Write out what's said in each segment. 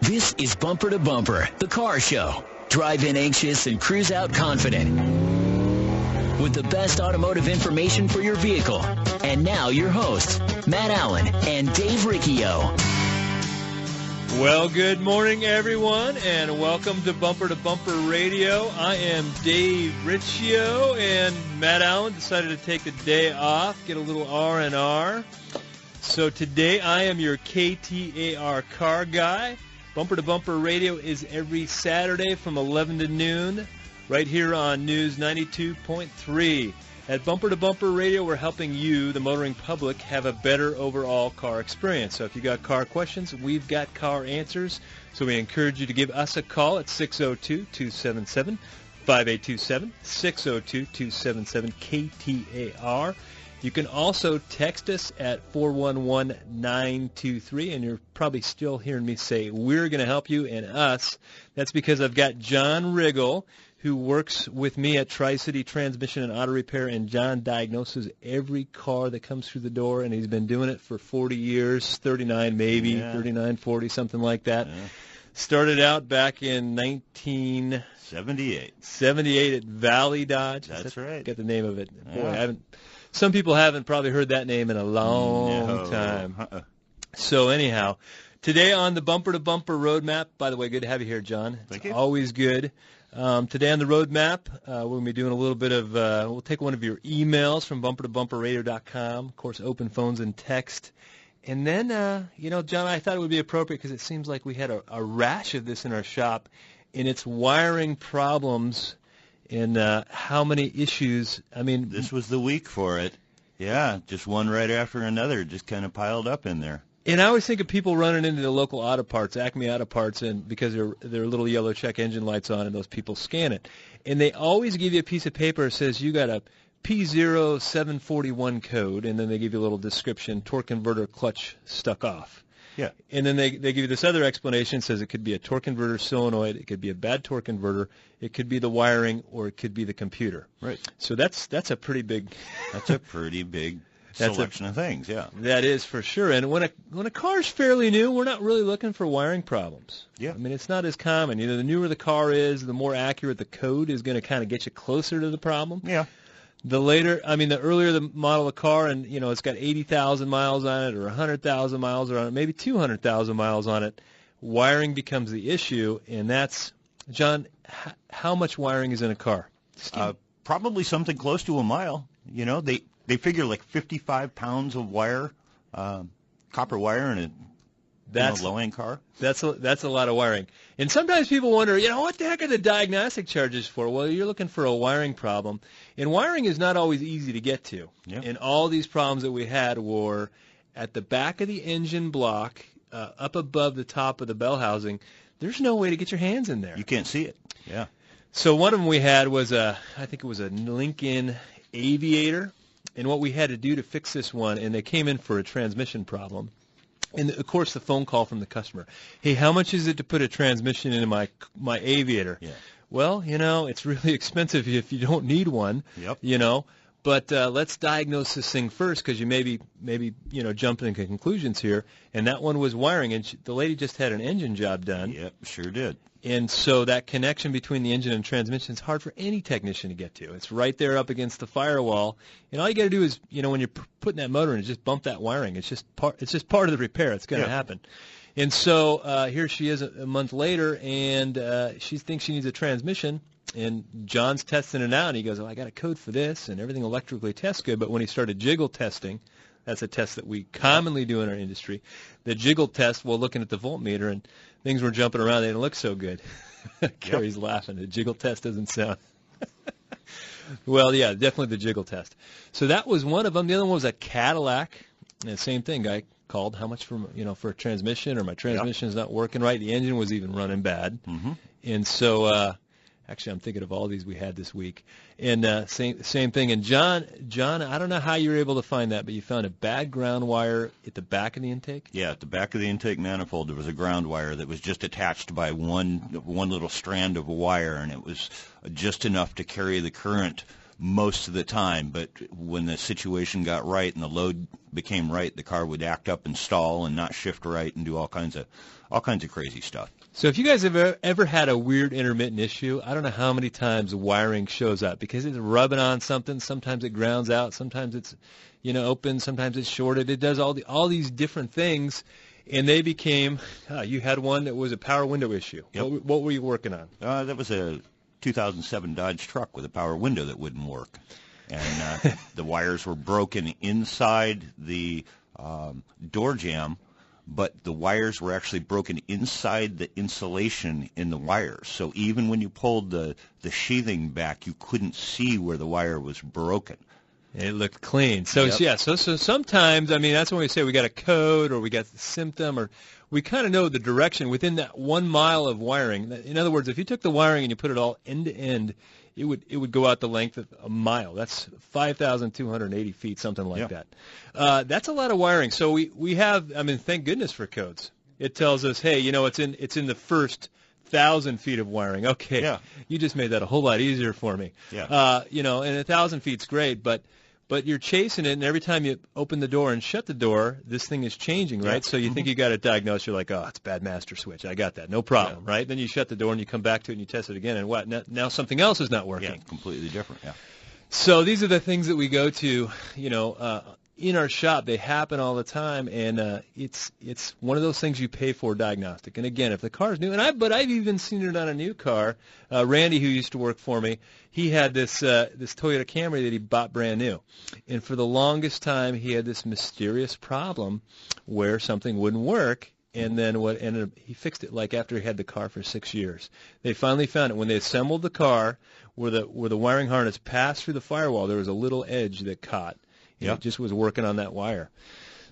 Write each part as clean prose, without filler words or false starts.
This is Bumper to Bumper, the car show. Drive in anxious and cruise out confident. With the best automotive information for your vehicle. And now your hosts, Matt Allen and Dave Riccio. Well, good morning, everyone, and welcome to Bumper Radio. I am Dave Riccio, and Matt Allen decided to take the day off, get a little R&R. So today I am your KTAR car guy. Bumper to Bumper Radio is every Saturday from 11 to noon, right here on News 92.3. At Bumper to Bumper Radio, we're helping you, the motoring public, have a better overall car experience. So if you got car questions, we've got car answers. So we encourage you to give us a call at 602-277-5827, 602-277-KTAR. You can also text us at 411-923, and you're probably still hearing me say, we're going to help you and us. That's because I've got John Riggle, who works with me at Tri-City Transmission and Auto Repair, and John diagnoses every car that comes through the door, and he's been doing it for 40 years, 39 maybe, 39, 40, something like that. Yeah. Started out back in 1978 at Valley Dodge. That's right. Got the name of it. Boy, some people haven't probably heard that name in a long time. So anyhow, today on the Bumper to Bumper Roadmap, by the way, good to have you here, John. Thank you. Always good. Today on the roadmap, we're going to be doing a little bit of, we'll take one of your emails from bumpertobumperradio.com, of course, open phones and text. And then, John, I thought it would be appropriate because it seems like we had a rash of this in our shop, and it's wiring problems and how many issues. I mean, this was the week for it. Yeah, just one right after another, just kind of piled up in there. And I always think of people running into the local auto parts, Acme Auto Parts, and because there are little yellow check engine lights on, and those people scan it. And they always give you a piece of paper that says you got a P0741 code, and then they give you a little description, torque converter clutch stuck off. Yeah. And then they give you this other explanation, says it could be a torque converter solenoid, it could be a bad torque converter, it could be the wiring, or it could be the computer. Right. So that's a pretty big selection of things, yeah. That is for sure. And when a car's fairly new, we're not really looking for wiring problems. Yeah. I mean, it's not as common. The newer the car is, the more accurate the code is going to kind of get you closer to the problem. Yeah. The earlier the model of the car, and it's got 80,000 miles on it, or 100,000 miles on it, maybe 200,000 miles on it, wiring becomes the issue. And that's, John, how much wiring is in a car? Probably something close to a mile. They figure like 55 pounds of wire, copper wire in a low-end car. That's a lot of wiring. And sometimes people wonder, what the heck are the diagnostic charges for? Well, you're looking for a wiring problem. And wiring is not always easy to get to. Yeah. And all these problems that we had were at the back of the engine block, up above the top of the bell housing. There's no way to get your hands in there. You can't see it. Yeah. So one of them we had was I think it was a Lincoln Aviator. And what we had to do to fix this one, and they came in for a transmission problem. And, of course, the phone call from the customer. Hey, how much is it to put a transmission into my Aviator? Yeah. Well, it's really expensive if you don't need one. Yep. But let's diagnose this thing first because you maybe jumping into conclusions here. And that one was wiring, and the lady just had an engine job done. Yep, sure did. And so that connection between the engine and transmission is hard for any technician to get to. It's right there up against the firewall. And all you got to do is, when you're putting that motor in, is just bump that wiring. It's just part of the repair. It's going to happen. And so here she is a month later, and she thinks she needs a transmission. And John's testing it out, and he goes, I got a code for this, and everything electrically tests good. But when he started jiggle testing, that's a test that we commonly do in our industry, the jiggle test, while looking at the voltmeter, and things were jumping around. They didn't look so good. Carrie's laughing. The jiggle test doesn't sound. Well, yeah, definitely the jiggle test. So that was one of them. The other one was a Cadillac. And same thing. Guy called, how much for a transmission, or my transmission is not working right. The engine was even running bad. Mm-hmm. And so actually, I'm thinking of all these we had this week. And same thing. And John, I don't know how you were able to find that, but you found a bad ground wire at the back of the intake? Yeah, at the back of the intake manifold, there was a ground wire that was just attached by one little strand of wire, and it was just enough to carry the current most of the time, but when the situation got right and the load became right, the car would act up and stall and not shift right and do all kinds of crazy stuff. So if you guys have ever had a weird intermittent issue, I don't know how many times the wiring shows up because it's rubbing on something. Sometimes it grounds out. Sometimes it's, open. Sometimes it's shorted. It does all these different things, and they became. You had one that was a power window issue. Yep. What were you working on? That was a 2007 Dodge truck with a power window that wouldn't work, and the wires were broken inside the door jamb, but the wires were actually broken inside the insulation in the wires. So even when you pulled the sheathing back, you couldn't see where the wire was broken. It looked clean. So Yep. yeah, so sometimes, that's when we say we got a code or we got the symptom or we kind of know the direction within that 1 mile of wiring. In other words, if you took the wiring and you put it all end to end, it would go out the length of a mile. That's 5,280 feet, something like Yeah. that. That's a lot of wiring. So we have, thank goodness for codes. It tells us, hey, it's in the first 1,000 feet of wiring. Okay, Yeah. You just made that a whole lot easier for me. Yeah. And 1,000 feet's great, but you're chasing it, and every time you open the door and shut the door, this thing is changing, right? Yeah. So you think you got it diagnosed. You're like, oh, it's a bad master switch. I got that. No problem, right? Then you shut the door, and you come back to it, and you test it again, and what? Now something else is not working. Yeah, completely different. Yeah. So these are the things that we go to, in our shop. They happen all the time, and it's one of those things you pay for diagnostic. And again, if the car's new, but I've even seen it on a new car. Randy, who used to work for me, he had this Toyota Camry that he bought brand new, and for the longest time he had this mysterious problem where something wouldn't work. And then what ended up, he fixed it like after he had the car for 6 years. They finally found it when they assembled the car, where the wiring harness passed through the firewall. There was a little edge that caught. Yeah. It just was working on that wire.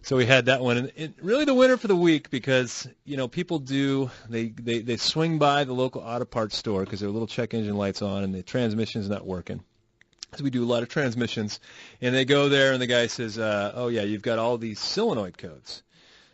So we had that one, and really the winner for the week because people they swing by the local auto parts store because their little check engine light's on and the transmission's not working. So we do a lot of transmissions, and they go there and the guy says, "Oh yeah, you've got all these solenoid codes."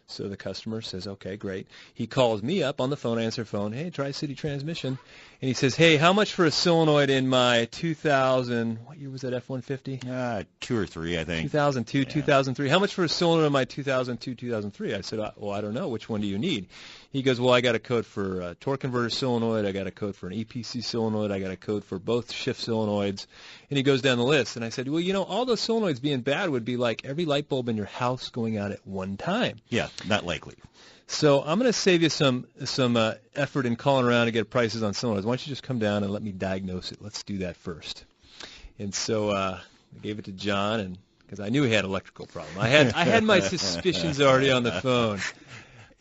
So the customer says, okay, great. He calls me up on the phone, answer phone, hey, Tri-City Transmission. And he says, hey, how much for a solenoid in my 2000, what year was that, F-150? 2 or 3, I think. 2002, Yeah. 2003. How much for a solenoid in my 2002, 2003? I said, well, I don't know. Which one do you need? He goes, well, I got a code for a torque converter solenoid. I got a code for an EPC solenoid. I got a code for both shift solenoids. And he goes down the list. And I said, well, all those solenoids being bad would be like every light bulb in your house going out at one time. Yeah, not likely. So I'm going to save you some effort in calling around to get prices on solenoids. Why don't you just come down and let me diagnose it? Let's do that first. And so I gave it to John, and because I knew he had an electrical problem. I had my suspicions already on the phone.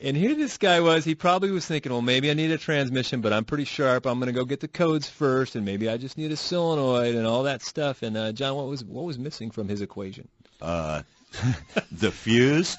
And here this guy was. He probably was thinking, well, maybe I need a transmission, but I'm pretty sharp. I'm going to go get the codes first, and maybe I just need a solenoid and all that stuff. And John, what was missing from his equation? The fuse.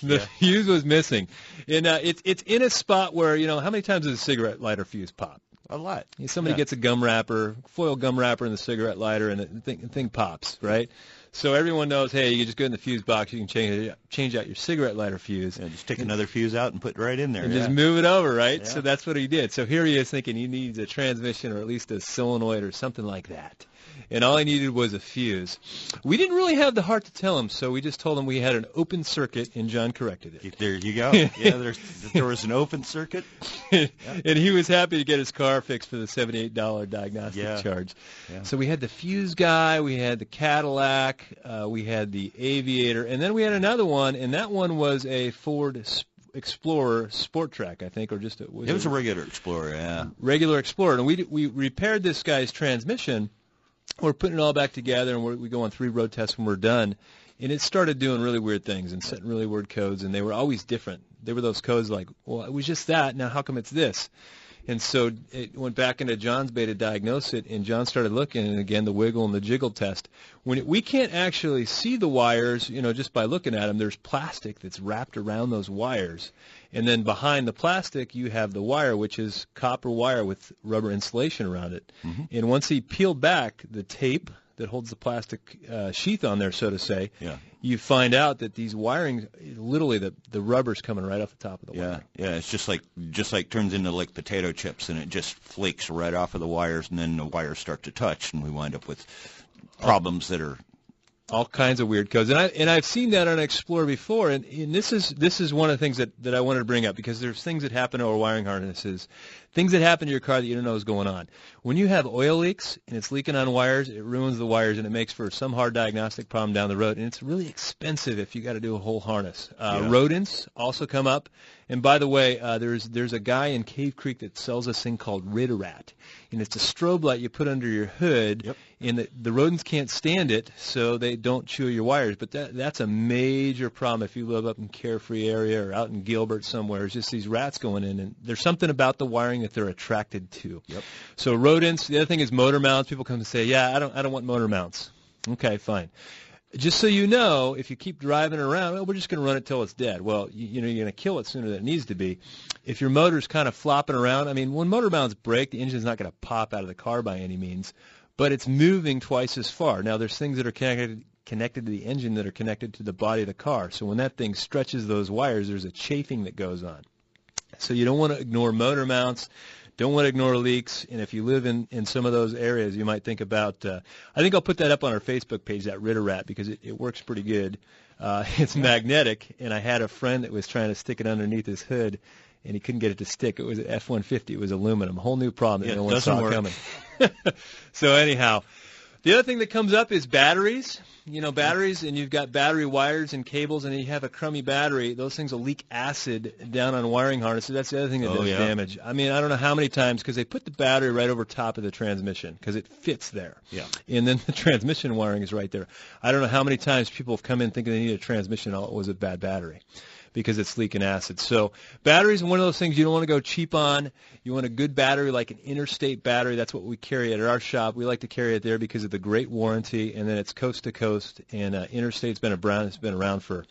The fuse was missing. And it's in a spot where, how many times does a cigarette lighter fuse pop? A lot. Somebody gets a gum wrapper, foil gum wrapper in the cigarette lighter, and the thing pops, right? So everyone knows, hey, you just go in the fuse box, you can change out your cigarette lighter fuse. Yeah, just take another fuse out and put it right in there. And just move it over, right? Yeah. So that's what he did. So here he is thinking he needs a transmission or at least a solenoid or something like that. And all he needed was a fuse. We didn't really have the heart to tell him, so we just told him we had an open circuit, and John corrected it. There you go. Yeah, there was an open circuit. And he was happy to get his car fixed for the $78 diagnostic charge. Yeah. So we had the fuse guy, we had the Cadillac, we had the Aviator, and then we had another one, and that one was a Ford Explorer Sport Track, I think, or just it was a regular Explorer, yeah. Regular Explorer, and we repaired this guy's transmission. We're putting it all back together, and we go on 3 road tests when we're done. And it started doing really weird things and setting really weird codes, and they were always different. They were those codes like, well, it was just that. Now how come it's this? And so it went back into John's bay to diagnose it, and John started looking, and again, the wiggle and the jiggle test. We can't actually see the wires, just by looking at them. There's plastic that's wrapped around those wires. And then behind the plastic, you have the wire, which is copper wire with rubber insulation around it. Mm-hmm. And once he peeled back the tape that holds the plastic sheath on there, so to say, Yeah. you find out that these wiring, literally the rubber's coming right off the top of the wire. Yeah, it's just like turns into like potato chips, and it just flakes right off of the wires, and then the wires start to touch, and we wind up with problems that are all kinds of weird codes, and I've seen that on Explorer before, and this is one of the things that I wanted to bring up, because there's things that happen over wiring harnesses, things that happen to your car that you don't know is going on. When you have oil leaks and it's leaking on wires, it ruins the wires, and it makes for some hard diagnostic problem down the road, and it's really expensive if you got to do a whole harness. Rodents also come up, and by the way, there's a guy in Cave Creek that sells this thing called Rid-A-Rat, and it's a strobe light you put under your hood, and the rodents can't stand it, so they don't chew your wires. But that's a major problem if you live up in Carefree area or out in Gilbert somewhere. It's just these rats going in, and there's something about the wiring that they're attracted to. So rodents. The other thing is motor mounts. People come and say, "Yeah, I don't want motor mounts." Okay, fine. Just so you know, if you keep driving around, well, we're just going to run it till it's dead. Well, you're going to kill it sooner than it needs to be. If your motor's kind of flopping around, I mean, when motor mounts break, the engine's not going to pop out of the car by any means, but it's moving twice as far. Now, there's things that are connected to the engine that are connected to the body of the car. So when that thing stretches those wires, there's a chafing that goes on. So you don't want to ignore motor mounts. Don't want to ignore leaks, and if you live in some of those areas, you might think about, I think I'll put that up on our Facebook page, that Rid-A-Rat, because it works pretty good. It's magnetic, and I had a friend that was trying to stick it underneath his hood, and he couldn't get it to stick. It was an F-150. It was aluminum, a whole new problem that no one saw coming. So anyhow, the other thing that comes up is batteries. You know, batteries, and you've got battery wires and cables, and you have a crummy battery. Those things will leak acid down on wiring harnesses. That's the other thing that does damage. I mean, I don't know how many times, because they put the battery right over top of the transmission because it fits there. And then the transmission wiring is right there. I don't know how many times people have come in thinking they need a transmission, all it was a bad battery, because it's leaking acid. So batteries are one of those things you don't want to go cheap on. You want a good battery, like an Interstate battery. That's what we carry at our shop. We like to carry it there because of the great warranty, and then it's coast to coast. And Interstate's been around for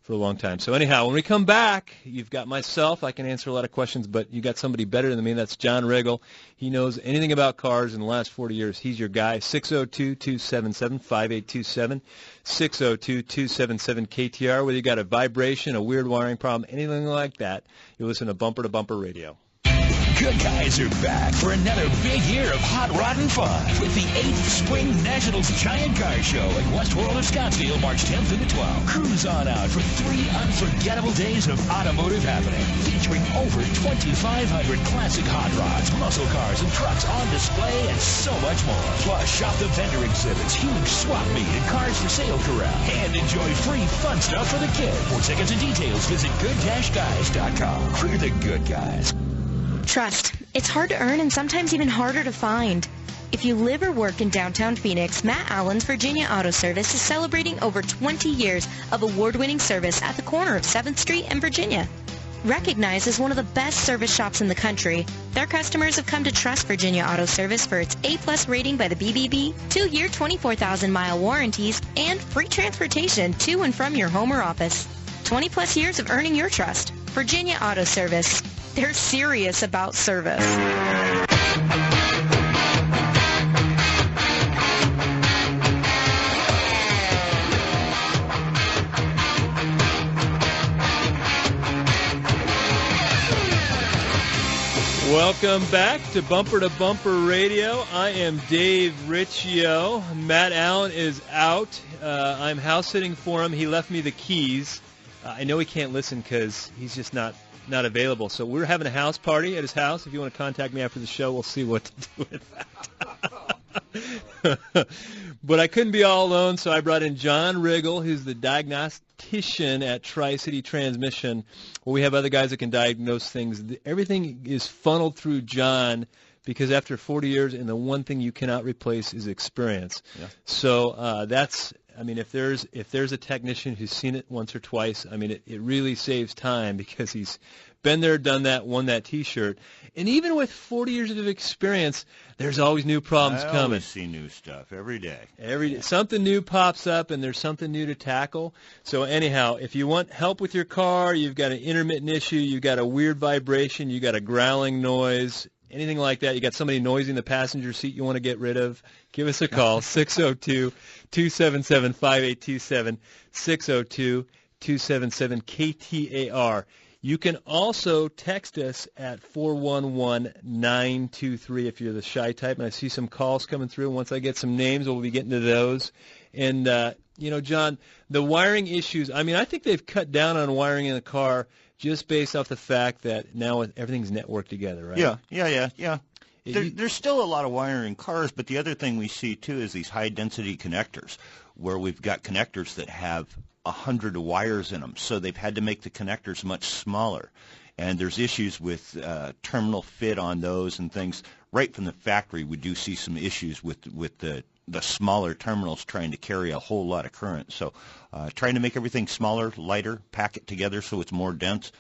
a long time. So anyhow, when we come back, you've got myself. I can answer a lot of questions, but you got somebody better than me. That's John Riggle. He knows anything about cars in the last 40 years. He's your guy. 602-277-5827. 602-277-KTAR. Whether you got a vibration, a weird wiring problem, anything like that, you listen to Bumper to Bumper Radio. Good Guys are back for another big year of hot rod and fun with the 8th Spring Nationals Giant Car Show at West World of Scottsdale, March 10th through the 12th. Cruise on out for 3 unforgettable days of automotive happening, featuring over 2,500 classic hot rods, muscle cars, and trucks on display, and so much more. Plus, shop the vendor exhibits, huge swap meet, and cars for sale corral, and enjoy free fun stuff for the kids. For tickets and details, visit good-guys.com. We're the Good Guys. Trust. It's hard to earn and sometimes even harder to find. If you live or work in downtown Phoenix, Matt Allen's Virginia Auto Service is celebrating over 20 years of award-winning service at the corner of 7th Street and Virginia. Recognized as one of the best service shops in the country, their customers have come to trust Virginia Auto Service for its A-plus rating by the BBB, 2-year 24,000-mile warranties, and free transportation to and from your home or office. 20-plus years of earning your trust. Virginia Auto Service. They're serious about service. Welcome back to Bumper to Bumper Radio. I am Dave Riccio. Matt Allen is out. I'm house sitting for him. He left me the keys. I know he can't listen because he's just not available. So we're having a house party at his house. If you want to contact me after the show, we'll see what to do with that. But I couldn't be all alone, so I brought in John Riggle, who's the diagnostician at Tri-City Transmission. Well, we have other guys that can diagnose things. Everything is funneled through John because after 40 years, and the one thing you cannot replace is experience. So that's... I mean, if there's a technician who's seen it once or twice, I mean, it really saves time because he's been there, done that, won that T-shirt. And even with 40 years of experience, there's always new problems coming. I always see new stuff every day. Every day. Something new pops up, and there's something new to tackle. So anyhow, if you want help with your car, you've got an intermittent issue, you've got a weird vibration, you've got a growling noise, anything like that, you got somebody noisy in the passenger seat you want to get rid of, give us a call, 602-277-5827, 602-277-KTAR. You can also text us at 411-923 if you're the shy type, and I see some calls coming through. Once I get some names, we'll be getting to those. And, John, the wiring issues, I think they've cut down on wiring in the car just based off the fact that now everything's networked together, right? Yeah. There's still a lot of wiring in cars, but the other thing we see, too, is these high-density connectors, where we've got connectors that have 100 wires in them, so they've had to make the connectors much smaller. And there's issues with terminal fit on those and things. Right from the factory, we do see some issues with the smaller terminals trying to carry a whole lot of current. So trying to make everything smaller, lighter, pack it together so it's more dense.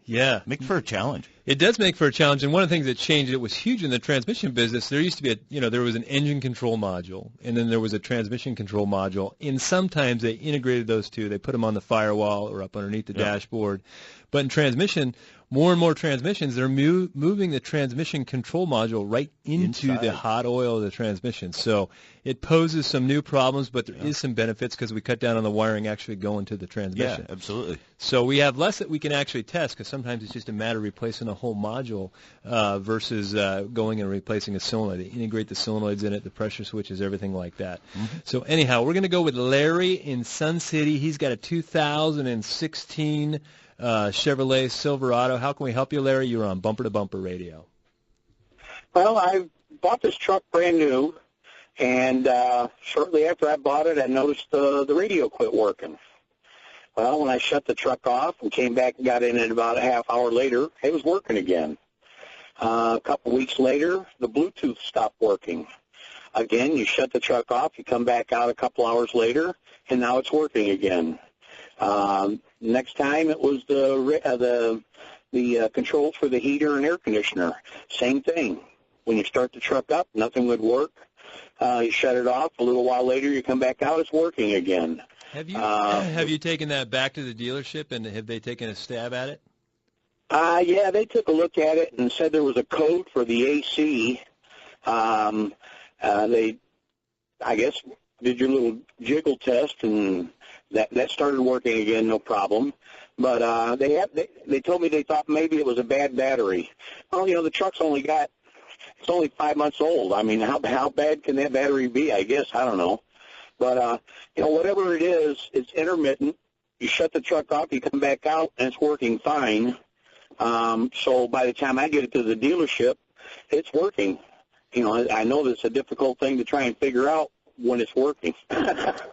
Makes for a challenge. It does make for a challenge, and one of the things that changed, it was huge in the transmission business. There used to be there was an engine control module, and then there was a transmission control module, and sometimes they integrated those two. They put them on the firewall or up underneath the dashboard. But in transmission, more and more transmissions, they're moving the transmission control module right into the hot oil of the transmission. So it poses some new problems, but there is some benefits because we cut down on the wiring actually going to the transmission. Yeah, absolutely. So we have less that we can actually test because sometimes it's just a matter of replacing a whole module versus going and replacing a solenoid. They integrate the solenoids in it, the pressure switches, everything like that. Mm-hmm. So anyhow, we're going to go with Larry in Sun City. He's got a 2016 Chevrolet Silverado. How can we help you, Larry? You're on Bumper to Bumper Radio. Well, I bought this truck brand new, and shortly after I bought it, I noticed the radio quit working. Well, when I shut the truck off and came back and got in it about a half hour later, it was working again. A couple weeks later, the Bluetooth stopped working. Again, you shut the truck off, you come back out a couple hours later, and now it's working again. Next time it was the controls for the heater and air conditioner. Same thing. When you start the truck up, nothing would work. You shut it off. A little while later, you come back out. It's working again. Have you taken that back to the dealership, and have they taken a stab at it? Yeah, they took a look at it and said there was a code for the AC. They, I guess, did your little jiggle test, and that started working again, no problem. But they told me they thought maybe it was a bad battery. Well, the truck's only 5 months old. I mean, how bad can that battery be? I guess, I don't know. But whatever it is, it's intermittent. You shut the truck off, you come back out, and it's working fine. So by the time I get it to the dealership, it's working. I know that's a difficult thing to try and figure out when it's working.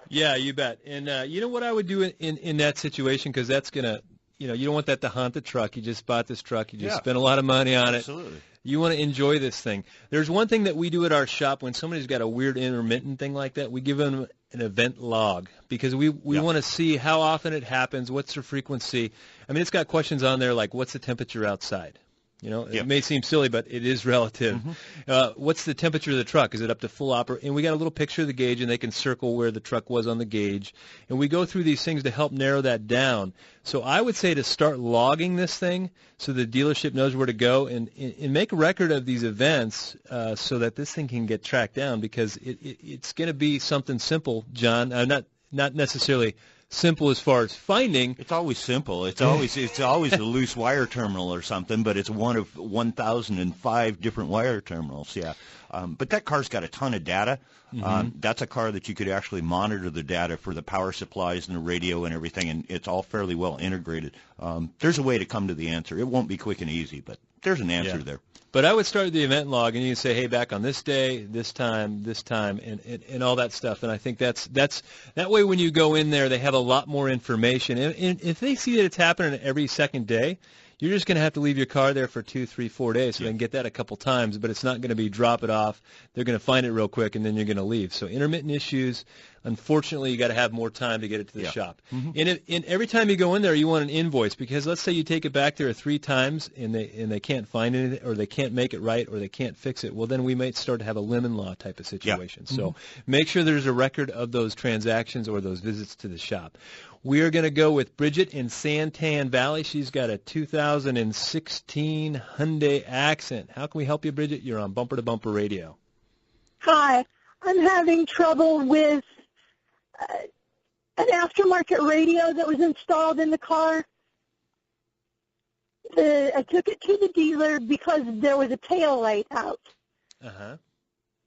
Yeah, you bet. And you know what I would do in that situation, because that's going to, you don't want that to haunt the truck. You just bought this truck. You just spent a lot of money on it. Absolutely. You want to enjoy this thing. There's one thing that we do at our shop when somebody's got a weird intermittent thing like that. We give them an event log because we want to see how often it happens, what's the frequency. I mean, it's got questions on there like what's the temperature outside? It may seem silly, but it is relative. Mm-hmm. What's the temperature of the truck? Is it up to full operation? And we got a little picture of the gauge, and they can circle where the truck was on the gauge. And we go through these things to help narrow that down. So I would say to start logging this thing so the dealership knows where to go and make a record of these events so that this thing can get tracked down, because it's going to be something simple, John. Not necessarily simple as far as finding. It's always simple. It's always a loose wire terminal or something, but it's one of 1,005 different wire terminals. Yeah, but that car's got a ton of data. Mm-hmm. That's a car that you could actually monitor the data for the power supplies and the radio and everything, and it's all fairly well integrated. There's a way to come to the answer. It won't be quick and easy, but there's an answer there. But I would start the event log, and you can say, hey, back on this day, this time, and all that stuff. And I think that's that way when you go in there, they have a lot more information. And if they see that it's happening every second day, you're just going to have to leave your car there for 2, 3, 4 days. So they can get that a couple times, but it's not going to be drop it off. They're going to find it real quick, and then you're going to leave. So intermittent issues, unfortunately, you got to have more time to get it to the shop. Mm-hmm. And every time you go in there, you want an invoice, because let's say you take it back there 3 times and they can't find anything, or they can't make it right, or they can't fix it. Well, then we might start to have a lemon law type of situation. So make sure there's a record of those transactions or those visits to the shop. We are going to go with Bridget in Santan Valley. She's got a 2016 Hyundai Accent. How can we help you, Bridget? You're on Bumper to Bumper Radio. Hi. I'm having trouble with an aftermarket radio that was installed in the car. I took it to the dealer because there was a tail light out. Uh-huh.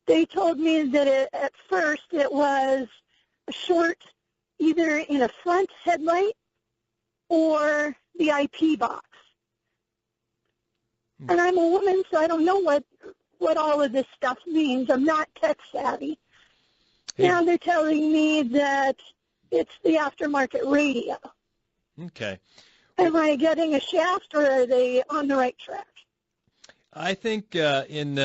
They told me that at first it was a short either in a front headlight or the IP box. And I'm a woman, so I don't know what all of this stuff means. I'm not tech savvy. Hey. Now they're telling me that it's the aftermarket radio. Okay. Am I getting a shaft, or are they on the right track? I think in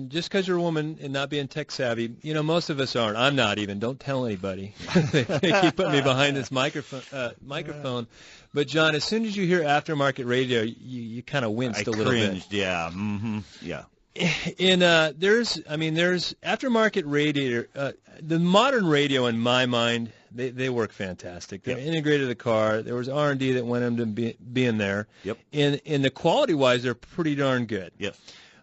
just because you're a woman and not being tech savvy, most of us aren't. I'm not even. Don't tell anybody. They keep putting me behind this microphone. But John, as soon as you hear aftermarket radio, you kind of winced a little cringed, bit. Yeah. Mm-hmm. Yeah. There's aftermarket radio. The modern radio, in my mind, they work fantastic. They're integrated to the car. There was R&D that went into being there. Yep. In the quality-wise, they're pretty darn good. Yes.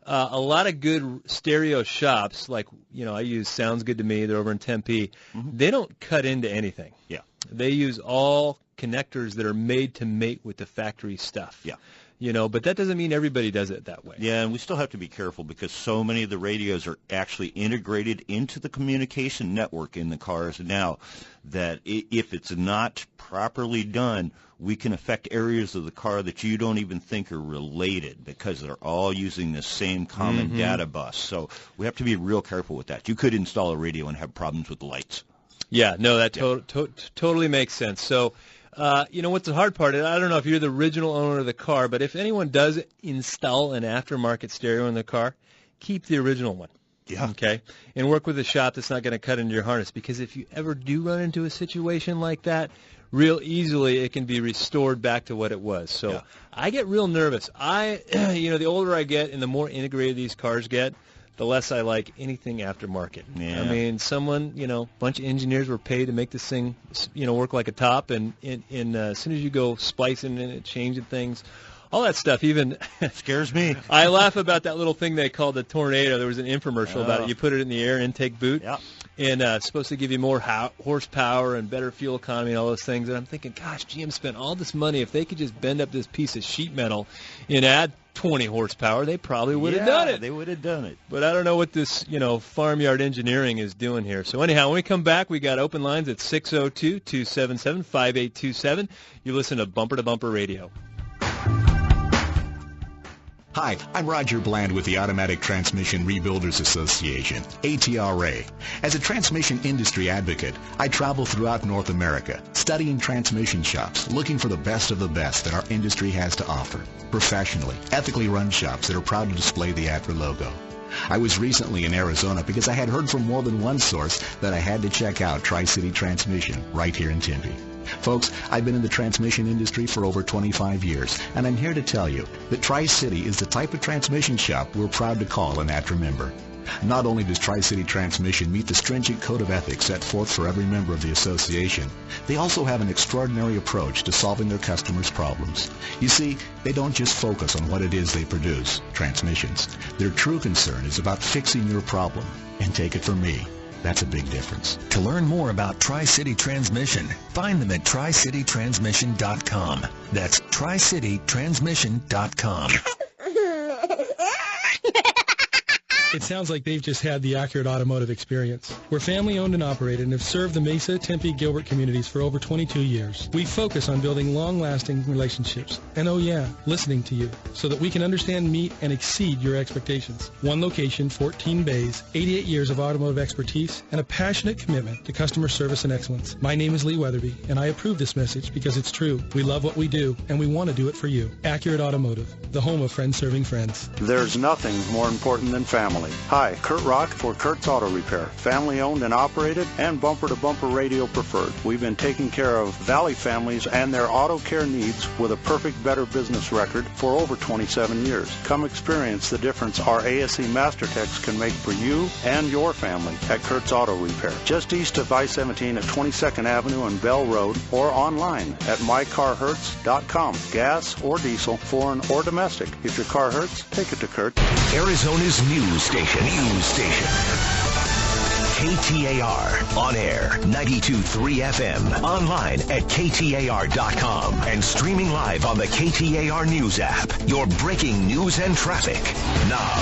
A lot of good stereo shops, like I use Sounds Good to Me. They're over in Tempe. Mm-hmm. They don't cut into anything. Yeah. They use all connectors that are made to mate with the factory stuff. Yeah. But that doesn't mean everybody does it that way. Yeah, and we still have to be careful because so many of the radios are actually integrated into the communication network in the cars now that if it's not properly done, we can affect areas of the car that you don't even think are related because they're all using the same common data bus. So we have to be real careful with that. You could install a radio and have problems with the lights. Yeah, no, that totally makes sense. So, what's the hard part? I don't know if you're the original owner of the car, but if anyone does install an aftermarket stereo in the car, keep the original one. Yeah. Okay? And work with a shop that's not going to cut into your harness, because if you ever do run into a situation like that, real easily it can be restored back to what it was. So I get real nervous. The older I get and the more integrated these cars get, the less I like anything aftermarket. Yeah. I mean, a bunch of engineers were paid to make this thing, work like a top, and as soon as you go splicing in it, changing things, all that stuff even scares me. I laugh about that little thing they called the tornado. There was an infomercial about it. You put it in the air intake boot, and it's supposed to give you more horsepower and better fuel economy and all those things. And I'm thinking, gosh, GM spent all this money. If they could just bend up this piece of sheet metal and add 20 horsepower, they probably would have done it. They would have done it. But I don't know what this, farmyard engineering is doing here. So anyhow, when we come back, we got open lines at 602-277-5827. You listen to Bumper Radio. Hi, I'm Roger Bland with the Automatic Transmission Rebuilders Association, ATRA. As a transmission industry advocate, I travel throughout North America, studying transmission shops, looking for the best of the best that our industry has to offer. Professionally, ethically run shops that are proud to display the ATRA logo. I was recently in Arizona because I had heard from more than one source that I had to check out Tri-City Transmission right here in Tempe. Folks, I've been in the transmission industry for over 25 years, and I'm here to tell you that Tri-City is the type of transmission shop we're proud to call an ATRA member. Not only does Tri-City Transmission meet the stringent code of ethics set forth for every member of the association, they also have an extraordinary approach to solving their customers' problems. You see, they don't just focus on what it is they produce, transmissions. Their true concern is about fixing your problem. And take it from me, that's a big difference. To learn more about Tri-City Transmission, find them at tricitytransmission.com. That's tricitytransmission.com. It sounds like they've just had the accurate automotive experience. We're family-owned and operated and have served the Mesa, Tempe, Gilbert communities for over 22 years. We focus on building long-lasting relationships. And listening to you so that we can understand, meet, and exceed your expectations. One location, 14 bays, 88 years of automotive expertise, and a passionate commitment to customer service and excellence. My name is Lee Weatherby, and I approve this message because it's true. We love what we do, and we want to do it for you. Accurate Automotive, the home of friends serving friends. There's nothing more important than family. family. Hi, Kurt Rock for Kurt's Auto Repair. Family owned and operated and bumper-to-bumper radio preferred. We've been taking care of Valley families and their auto care needs with a perfect Better Business record for over 27 years. Come experience the difference our ASE Master Techs can make for you and your family at Kurt's Auto Repair. Just east of I-17 at 22nd Avenue and Bell Road, or online at mycarhurts.com. Gas or diesel, foreign or domestic. If your car hurts, take it to Kurt. Arizona's news station. KTAR. On air, 92.3 FM. Online at KTAR.com. And streaming live on the KTAR News app. Your breaking news and traffic. Now.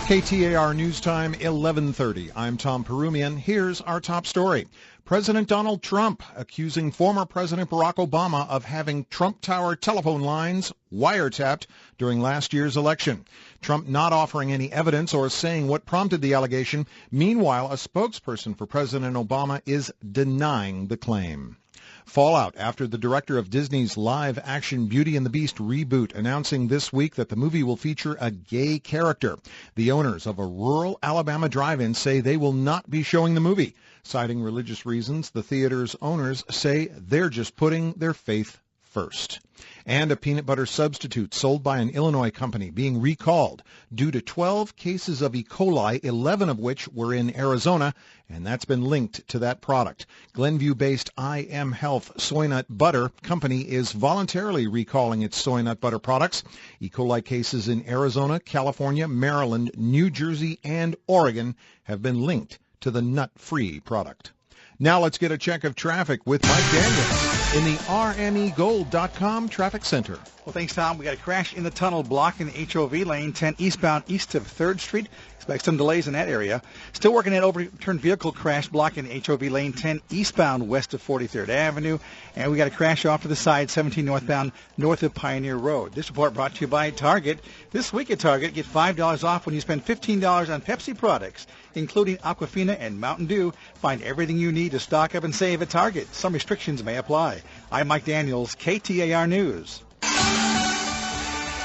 KTAR News Time, 11:30. I'm Tom Perumian. Here's our top story. President Donald Trump accusing former President Barack Obama of having Trump Tower telephone lines wiretapped during last year's election. Trump not offering any evidence or saying what prompted the allegation. Meanwhile, a spokesperson for President Obama is denying the claim. Fallout after the director of Disney's live-action Beauty and the Beast reboot announcing this week that the movie will feature a gay character. The owners of a rural Alabama drive-in say they will not be showing the movie. Citing religious reasons, the theater's owners say they're just putting their faith first. And a peanut butter substitute sold by an Illinois company being recalled due to 12 cases of E. coli, 11 of which were in Arizona, and that's been linked to that product. Glenview-based IM Health Soy Nut Butter Company is voluntarily recalling its soy nut butter products. E. coli cases in Arizona, California, Maryland, New Jersey, and Oregon have been linked to the nut-free product. Now let's get a check of traffic with Mike Daniels in the RMEGold.com traffic center. Well, thanks, Tom. We got a crash in the tunnel blocking the HOV lane 10 eastbound east of 3rd Street. Expect some delays in that area. Still working that overturned vehicle crash blocking the HOV lane 10 eastbound west of 43rd Avenue. And we got a crash off to the side 17 northbound north of Pioneer Road. This report brought to you by Target. This week at Target, get $5 off when you spend $15 on Pepsi products, including Aquafina and Mountain Dew. Find everything you need to stock up and save at Target. Some restrictions may apply. I'm Mike Daniels, KTAR News.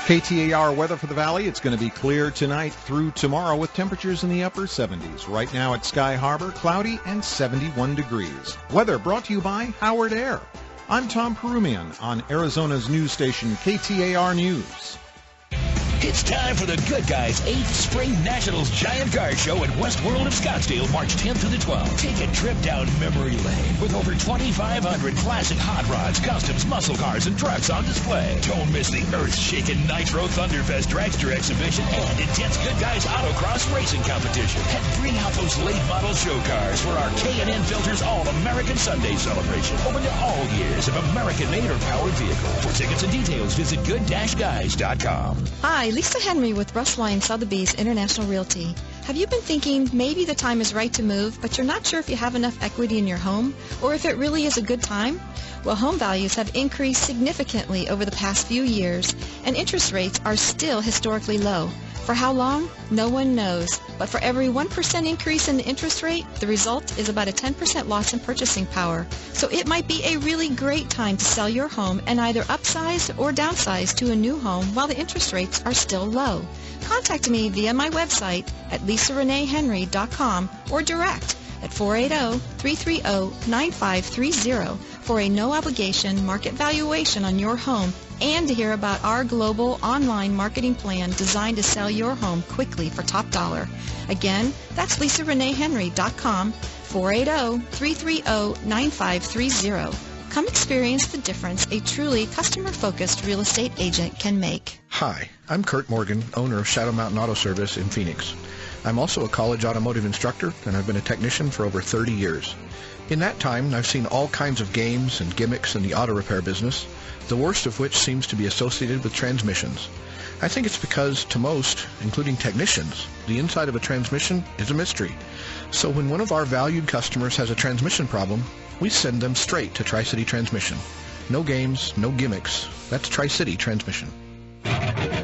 KTAR weather for the Valley. It's going to be clear tonight through tomorrow with temperatures in the upper 70s. Right now at Sky Harbor, cloudy and 71 degrees. Weather brought to you by Howard Air. I'm Tom Perumian on Arizona's news station, KTAR News. It's time for the Good Guys 8th Spring Nationals Giant Car Show at West World of Scottsdale, March 10th to the 12th. Take a trip down memory lane with over 2,500 classic hot rods, customs, muscle cars, and trucks on display. Don't miss the earth-shaking Nitro Thunderfest dragster exhibition and intense Good Guys autocross racing competition. And bring out those late model show cars for our K&N Filters All-American Sunday celebration. Open to all years of American-made or powered vehicle. For tickets and details, visit good-guys.com. Hi, Lisa Henry with Russ Lyon Sotheby's International Realty. Have you been thinking maybe the time is right to move, but you're not sure if you have enough equity in your home or if it really is a good time? Well, home values have increased significantly over the past few years, and interest rates are still historically low. For how long? No one knows. But for every 1% increase in the interest rate, the result is about a 10% loss in purchasing power. So it might be a really great time to sell your home and either upsize or downsize to a new home while the interest rates are still low. Contact me via my website at lisareneehenry.com or direct at 480-330-9530 for a no-obligation market valuation on your home and to hear about our global online marketing plan designed to sell your home quickly for top dollar. Again, that's lisareneehenry.com, 480-330-9530. Come experience the difference a truly customer-focused real estate agent can make. Hi, I'm Kurt Morgan, owner of Shadow Mountain Auto Service in Phoenix. I'm also a college automotive instructor, and I've been a technician for over 30 years. In that time, I've seen all kinds of games and gimmicks in the auto repair business, the worst of which seems to be associated with transmissions. I think it's because, to most, including technicians, the inside of a transmission is a mystery. So when one of our valued customers has a transmission problem, we send them straight to Tri-City Transmission. No games, no gimmicks. That's Tri-City Transmission.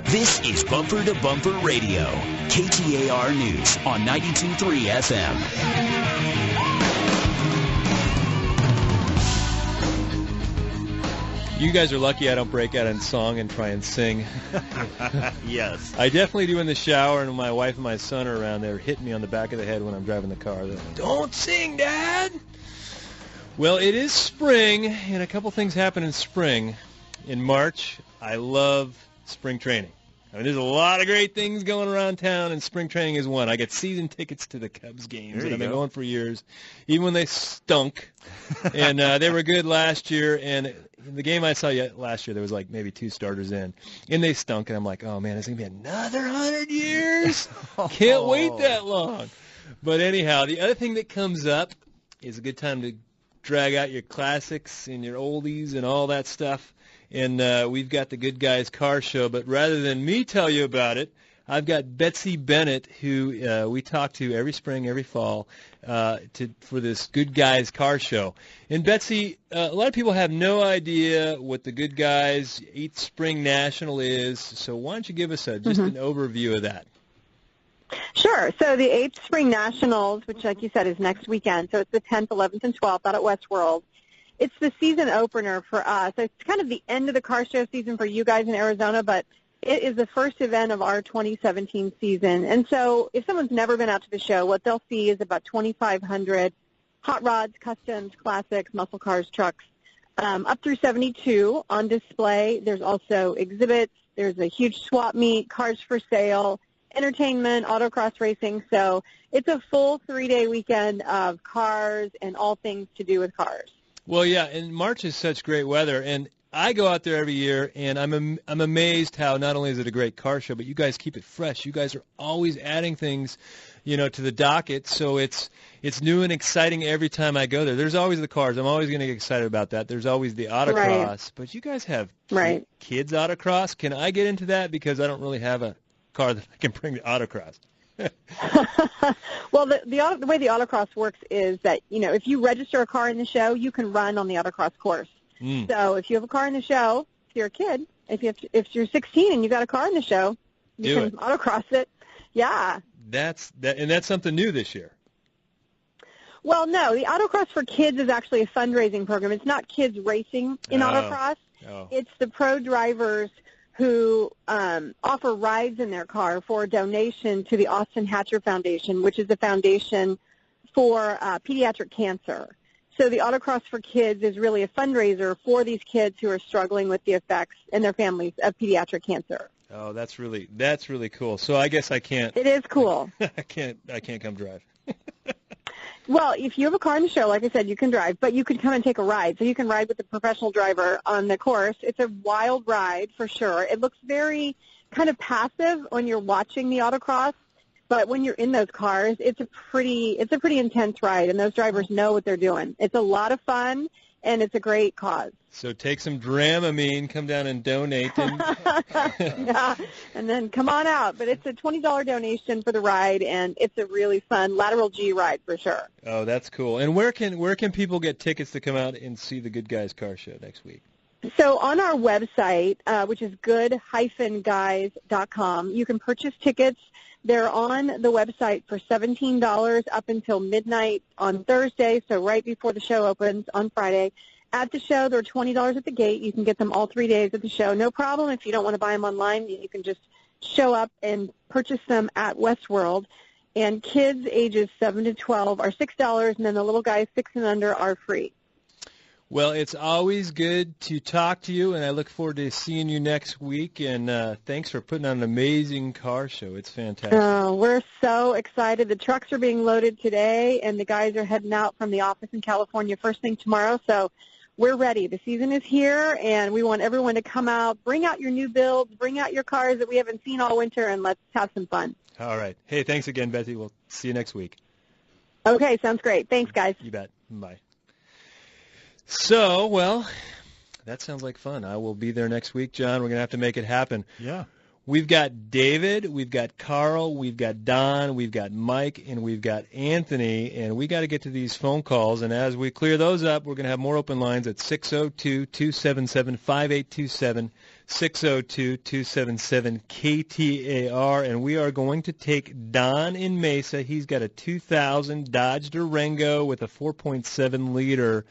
This is Bumper to Bumper Radio, KTAR News on 92.3 FM. You guys are lucky I don't break out in song and try and sing. Yes. I definitely do in the shower, and my wife and my son are around there hitting me on the back of the head when I'm driving the car. They're like, "Don't sing, Dad!" Well, it is spring, and a couple things happen in spring. In March, I love spring training. I mean, there's a lot of great things going around town, and spring training is one. I get season tickets to the Cubs games, and I've been going for years, even when they stunk. And they were good last year, and in the game I saw last year, there was like maybe 2 starters in, and they stunk, and I'm like, oh, man, it's going to be another 100 years? Can't wait that long. But anyhow, the other thing that comes up is a good time to drag out your classics and your oldies and all that stuff. And we've got the Good Guys Car Show, but rather than me tell you about it, I've got Betsy Bennett, who we talk to every spring, every fall, for this Good Guys Car Show. And Betsy, a lot of people have no idea what the Good Guys 8th Spring National is, so why don't you give us just an overview of that? Sure. So the 8th Spring Nationals, which, like you said, is next weekend, so it's the 10th, 11th, and 12th out at Westworld. It's the season opener for us. It's kind of the end of the car show season for you guys in Arizona, but it is the first event of our 2017 season. And so if someone's never been out to the show, what they'll see is about 2,500 hot rods, customs, classics, muscle cars, trucks, up through 72 on display. There's also exhibits. There's a huge swap meet, cars for sale, entertainment, autocross racing. So it's a full 3-day weekend of cars and all things to do with cars. Well, yeah, and March is such great weather, and I go out there every year, and I'm amazed how not only is it a great car show, but you guys keep it fresh. You guys are always adding things, to the docket, so it's new and exciting every time I go there. There's always the cars. I'm always going to get excited about that. There's always the autocross, but you guys have kids autocross. Can I get into that? Because I don't really have a car that I can bring to autocross. Well, the way the autocross works is that, if you register a car in the show, you can run on the autocross course. So if you have a car in the show, if you're a kid, if you're 16 and you got a car in the show, you can autocross it. Yeah. That's something new this year. Well, no, the autocross for kids is actually a fundraising program. It's not kids racing in autocross. It's the pro drivers who offer rides in their car for a donation to the Austin Hatcher Foundation, which is a foundation for pediatric cancer. So the Autocross for Kids is really a fundraiser for these kids who are struggling with the effects and their families of pediatric cancer. Oh, that's really cool. So I guess I can't. It is cool. I can't come drive. Well, if you have a car in the show, like I said, you can drive, but you can come and take a ride. So you can ride with a professional driver on the course. It's a wild ride for sure. It looks very kind of passive when you're watching the autocross, but when you're in those cars, it's a pretty intense ride, and those drivers know what they're doing. It's a lot of fun, and it's a great cause. So take some Dramamine, come down and donate. Yeah, and then come on out. But it's a $20 donation for the ride, and it's a really fun lateral G ride for sure. Oh, that's cool. And where can people get tickets to come out and see the Good Guys Car Show next week? So on our website, which is good-guys.com, you can purchase tickets. They're on the website for $17 up until midnight on Thursday, so right before the show opens on Friday. At the show, they're $20 at the gate. You can get them all 3 days at the show. No problem. If you don't want to buy them online, you can just show up and purchase them at Westworld. And kids ages 7 to 12 are $6, and then the little guys 6 and under are free. Well, it's always good to talk to you, and I look forward to seeing you next week. And thanks for putting on an amazing car show. It's fantastic. We're so excited. The trucks are being loaded today, and the guys are heading out from the office in California first thing tomorrow. So we're ready. The season is here, and we want everyone to come out, bring out your new builds, bring out your cars that we haven't seen all winter, and let's have some fun. All right. Hey, thanks again, Betsy. We'll see you next week. Okay, sounds great. Thanks, guys. You bet. Bye. So, well, that sounds like fun. I will be there next week, John. We're going to have to make it happen. Yeah. We've got David, we've got Carl, we've got Don, we've got Mike, and we've got Anthony, and we got to get to these phone calls. And as we clear those up, we're going to have more open lines at 602-277-5827, 602-277-KTAR, and we are going to take Don in Mesa. He's got a 2000 Dodge Durango with a 4.7 liter.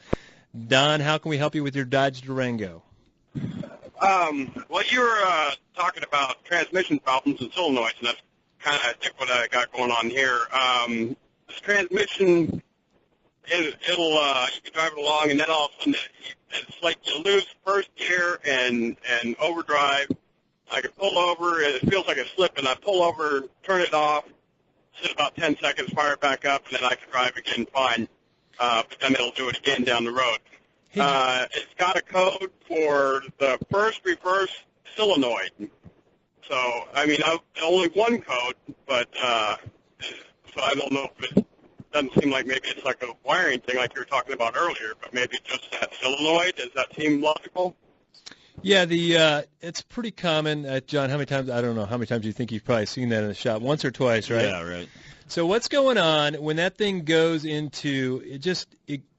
Don, how can we help you with your Dodge Durango? Well, you were talking about transmission problems and solenoids, and that's kind of, I think, what I got going on here. This transmission, you can drive it along, and then all of a sudden it's like you lose first gear and overdrive. I can pull over, and it feels like a slip, and I pull over, turn it off, sit about 10 seconds, fire it back up, and then I can drive again fine. But then it'll do it again down the road. It's got a code for the first reverse solenoid. So, I mean, only one code, but so I don't know if it doesn't seem like maybe it's like a wiring thing like you were talking about earlier, but maybe just that solenoid. Does that seem logical? Yeah, it's pretty common. John, how many times, I don't know, how many times do you think you've probably seen that in the shop? Once or twice, right? Yeah, right. So what's going on when that thing goes into,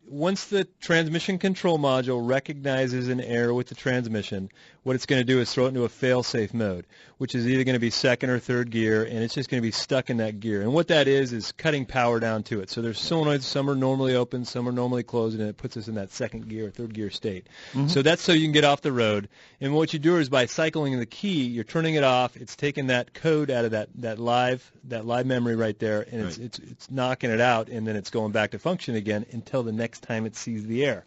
once the transmission control module recognizes an error with the transmission, what it's going to do is throw it into a fail-safe mode, which is either going to be second or third gear, and it's just going to be stuck in that gear. And what that is cutting power down to it. So there's solenoids, some are normally open, some are normally closed, and it puts us in that second gear or third gear state. Mm-hmm. So that's so you can get off the road. And what you do is by cycling the key, you're turning it off. It's taking that code out of that live memory right there, and right. It's knocking it out, and then it's going back to function again until the next time it sees the error.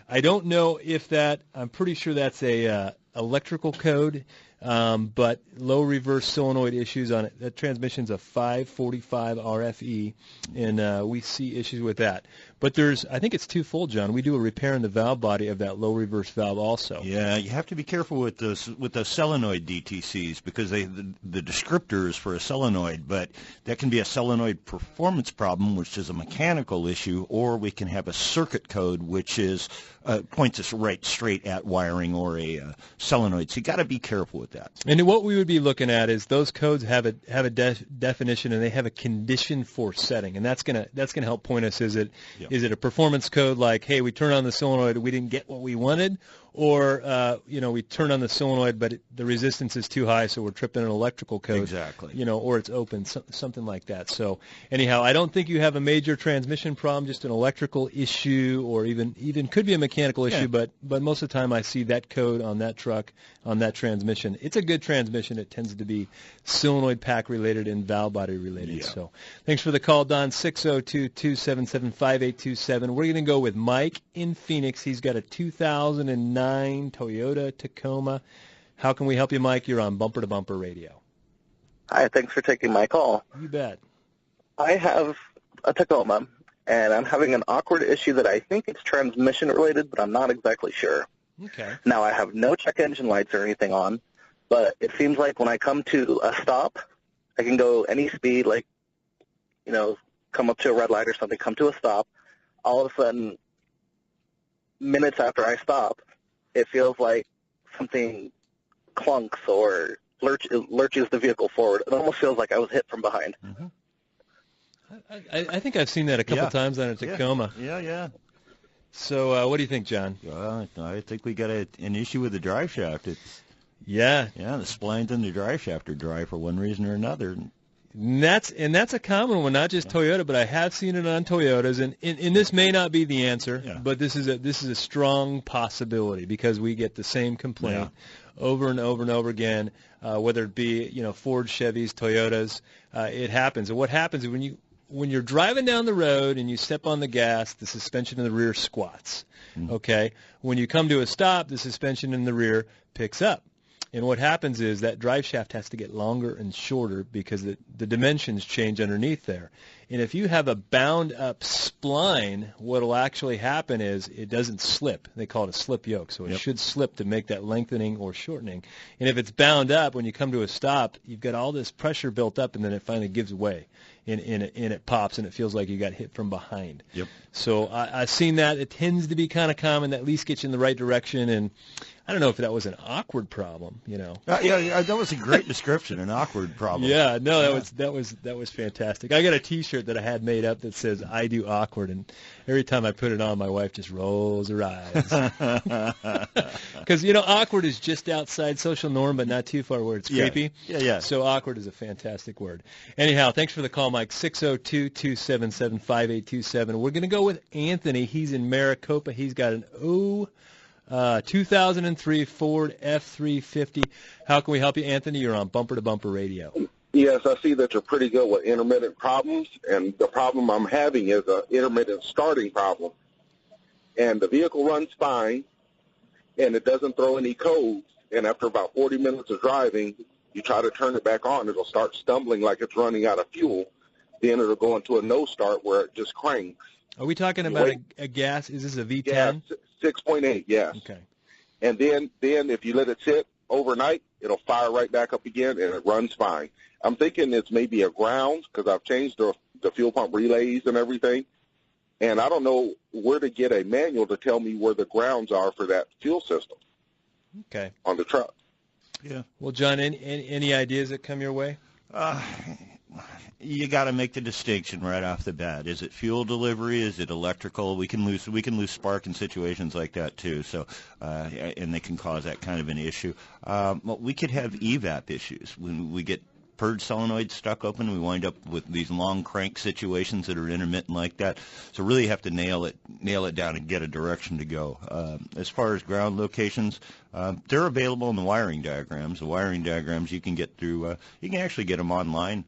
I don't know if I'm pretty sure that's a electrical code, but low reverse solenoid issues on it. That transmission's a 545 RFE, and we see issues with that. But I think it's twofold, John. We do a repair in the valve body of that low reverse valve also. Yeah, you have to be careful with the solenoid DTCs because the descriptor is for a solenoid, but that can be a solenoid performance problem, which is a mechanical issue, or we can have a circuit code, which is points us right straight at wiring or a solenoid. So you got to be careful with that. And what we would be looking at is those codes have a definition, and they have a condition for setting, and that's gonna help point us. Is it a performance code like, hey, we turn on the solenoid, we didn't get what we wanted, or we turn on the solenoid, but the resistance is too high, so we're tripping an electrical code. Exactly. Or it's open, something like that. So anyhow, I don't think you have a major transmission problem, just an electrical issue, or even could be a mechanical issue. Yeah. But most of the time, I see that code on that truck, on that transmission. It's a good transmission. It tends to be solenoid pack related and valve body related. Yeah. So thanks for the call, Don. 602-277-5827. We're going to go with Mike in Phoenix. He's got a 2009 Toyota Tacoma. How can we help you, Mike? You're on Bumper to Bumper Radio. Hi, thanks for taking my call. You bet. I have a Tacoma, and I'm having an awkward issue that I think it's transmission related, but I'm not exactly sure. Okay. Now, I have no check engine lights or anything on, but it seems like when I come to a stop, I can go any speed, like, come up to a red light or something, come to a stop. All of a sudden, minutes after I stop, it feels like something clunks or lurches the vehicle forward. It almost feels like I was hit from behind. Mm-hmm. I think I've seen that a couple times on a Tacoma. Yeah. So what do you think, John? I think we got an issue with the drive shaft. The splines in the drive shaft are dry for one reason or another. And that's a common one, not just Toyota, but I have seen it on Toyotas, and this may not be the answer, but this is a strong possibility because we get the same complaint over and over and over again, whether it be Ford, Chevys, Toyotas, it happens. And what happens is when you're driving down the road and you step on the gas, the suspension in the rear squats. Mm-hmm. Okay, when you come to a stop, the suspension in the rear picks up. And what happens is that drive shaft has to get longer and shorter because the dimensions change underneath there. And if you have a bound-up spline, what will actually happen is it doesn't slip. They call it a slip yoke. So it should slip to make that lengthening or shortening. And if it's bound up, when you come to a stop, you've got all this pressure built up, and then it finally gives way. And it pops, and it feels like you got hit from behind. Yep. So I've seen that. It tends to be kind of common. That at least gets you in the right direction. And I don't know if that was an awkward problem, that was a great description, an awkward problem. Yeah, no, that was fantastic. I got a T-shirt that I had made up that says "I do awkward," and every time I put it on, my wife just rolls her eyes because awkward is just outside social norm, but not too far where it's creepy. Yeah. So awkward is a fantastic word. Anyhow, thanks for the call, Mike. 602-277-5827. We're going to go with Anthony. He's in Maricopa. He's got an 2003 Ford F-350. How can we help you, Anthony? You're on Bumper to Bumper Radio. Yes, I see that you're pretty good with intermittent problems, and the problem I'm having is an intermittent starting problem. And the vehicle runs fine, and it doesn't throw any codes, and after about 40 minutes of driving, you try to turn it back on, it'll start stumbling like it's running out of fuel. Then it'll go into a no start where it just cranks. Are we talking about a gas? Is this a V10? Yeah, 6.8, yes. Okay. And then if you let it sit overnight, it'll fire right back up again, and it runs fine. I'm thinking it's maybe a ground because I've changed the fuel pump relays and everything, and I don't know where to get a manual to tell me where the grounds are for that fuel system. Okay. On the truck. Yeah. Well, John, any ideas that come your way? You got to make the distinction right off the bat. Is it fuel delivery? Is it electrical? We can lose spark in situations like that too. So, and they can cause that kind of an issue. Well, we could have evap issues when we get purge solenoids stuck open. We wind up with these long crank situations that are intermittent like that. So really have to nail it down and get a direction to go. As far as ground locations, they're available in the wiring diagrams. The wiring diagrams you can get through. You can actually get them online.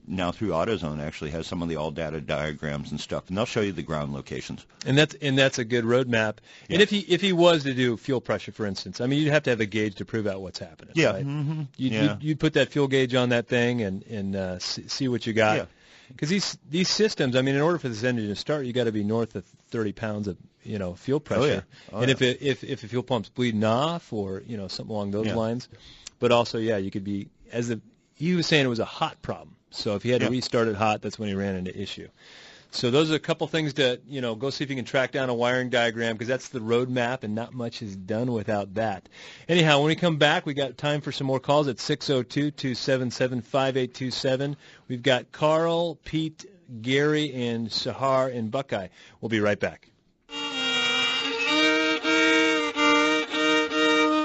Now through AutoZone actually has some of the all data diagrams and stuff, and they'll show you the ground locations. And that's a good roadmap. Yeah. And if he was to do fuel pressure, for instance, I mean, you'd have to have a gauge to prove out what's happening. Yeah. Right? Mm-hmm. You'd put that fuel gauge on that thing and see what you got. Because these systems, I mean, in order for this engine to start, you got to be north of 30 pounds of fuel pressure. And if the fuel pump's bleeding off or something along those lines, but also you could be he was saying it was a hot problem. So if he had to restart it hot, that's when he ran into issue. So those are a couple things to, go see if you can track down a wiring diagram because that's the roadmap and not much is done without that. Anyhow, when we come back, we got time for some more calls at 602-277-5827. We've got Carl, Pete, Gary, and Sahar in Buckeye. We'll be right back.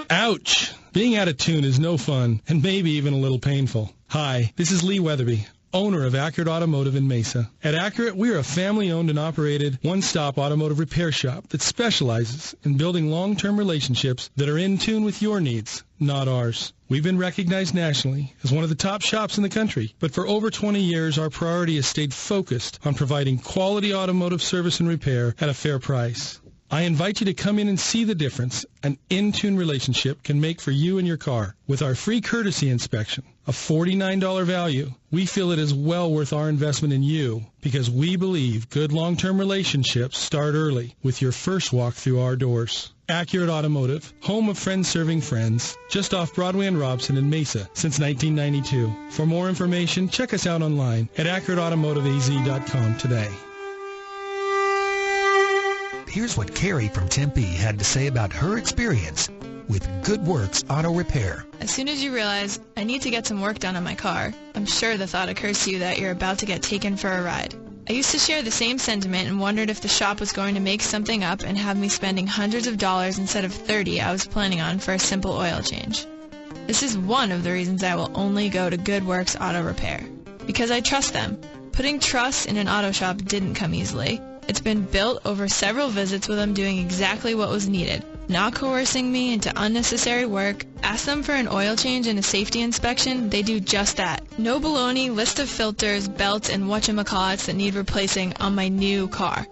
Ouch! Being out of tune is no fun, and maybe even a little painful. Hi, this is Lee Weatherby, owner of Accurate Automotive in Mesa. At Accurate, we are a family-owned and operated one-stop automotive repair shop that specializes in building long-term relationships that are in tune with your needs, not ours. We've been recognized nationally as one of the top shops in the country, but for over 20 years, our priority has stayed focused on providing quality automotive service and repair at a fair price. I invite you to come in and see the difference an in-tune relationship can make for you and your car. With our free courtesy inspection, a $49 value, we feel it is well worth our investment in you because we believe good long-term relationships start early with your first walk through our doors. Accurate Automotive, home of friends serving friends, just off Broadway and Robson in Mesa since 1992. For more information, check us out online at AccurateAutomotiveAZ.com today. Here's what Carrie from Tempe had to say about her experience with Good Works Auto Repair. As soon as you realize, I need to get some work done on my car, I'm sure the thought occurs to you that you're about to get taken for a ride. I used to share the same sentiment and wondered if the shop was going to make something up and have me spending hundreds of dollars instead of $30 I was planning on for a simple oil change. This is one of the reasons I will only go to Good Works Auto Repair. Because I trust them. Putting trust in an auto shop didn't come easily. It's been built over several visits with them doing exactly what was needed, not coercing me into unnecessary work. Ask them for an oil change and a safety inspection, they do just that. No baloney, list of filters, belts, and whatchamacallits that need replacing on my new car.